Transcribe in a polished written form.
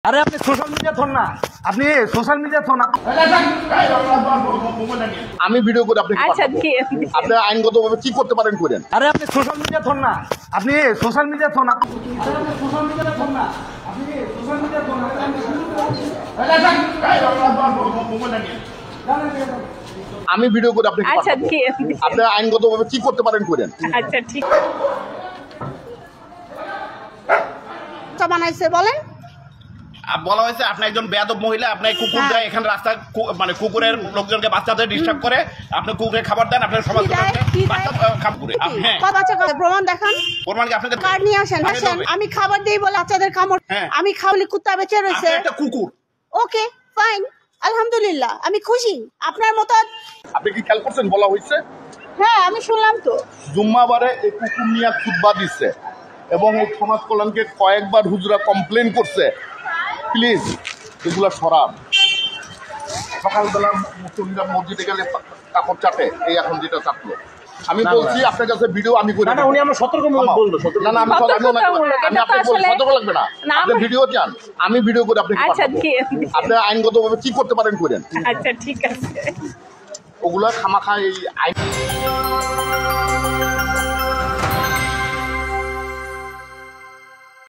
আরে আপনি social media থন না, আপনি সোশ্যাল মিডিয়া থন। আমি ভিডিও করে আপনি আচ্ছা আপনি আইনগতভাবে কি করতে পারেন করেন। আরে আপনি সোশ্যাল মিডিয়া থন না, আপনি সোশ্যাল মিডিয়া থন। আপনি সোশ্যাল মিডিয়া থন না, আপনি সোশ্যাল মিডিয়া থন। আমি ভিডিও করে আপনি আচ্ছা আপনি আইনগতভাবে কি করতে পারেন করেন। আচ্ছা ঠিক বানাইছে বলেন। বলা হয়েছে আপনি একজন বেয়াদব মহিলা, আপনি কুকুর দেয় এখানে রাস্তা, মানে কুকুরের লোকজনকে বাচ্চাদের ডিস্টার্ব করে, আপনি কুকুরে খাবার দেন, আপনার সমাজ প্রমাণ দেখান, প্রমাণ কি আপনাদের কার্ড নিয়ে আসেন। আমি খাবার দিই বলে বাচ্চাদের কামড়, আমি খাওয়ালে কুত্তা বেঁচে রয়েছে। একটা কুকুর, ওকে ফাইন, আলহামদুলিল্লাহ, আমি খুশি। আপনার মতো আপনি কি খেয়াল করছেন বলা হয়েছে? হ্যাঁ আমি শুনলাম তো। জুম্মাবারে এই কুকুর নিয়ে খুতবা দিচ্ছে এবং এই সমাজ কল্যাণকে কয়েকবার হুজুরা কমপ্লেন করছে, প্লিজ এগুলা সরান। সকালবেলা মুসলিমরা মসজিদে গেলে কাপড় চাটে, এই এখন যেটা চাটলো। আমি বলছি আপনার কাছে ভিডিও আমি করি না, উনি আমরা সতর্কমূলক বলবো। না না, আমি আপনাকে বলবো সতর্ক লাগবে না, আপনি ভিডিও চান আমি ভিডিও করে আপনি আচ্ছা আপনি আইনগতভাবে কি করতে পারেন করেন। আচ্ছা ঠিক আছে। ওগুলা খামাখা এই আইন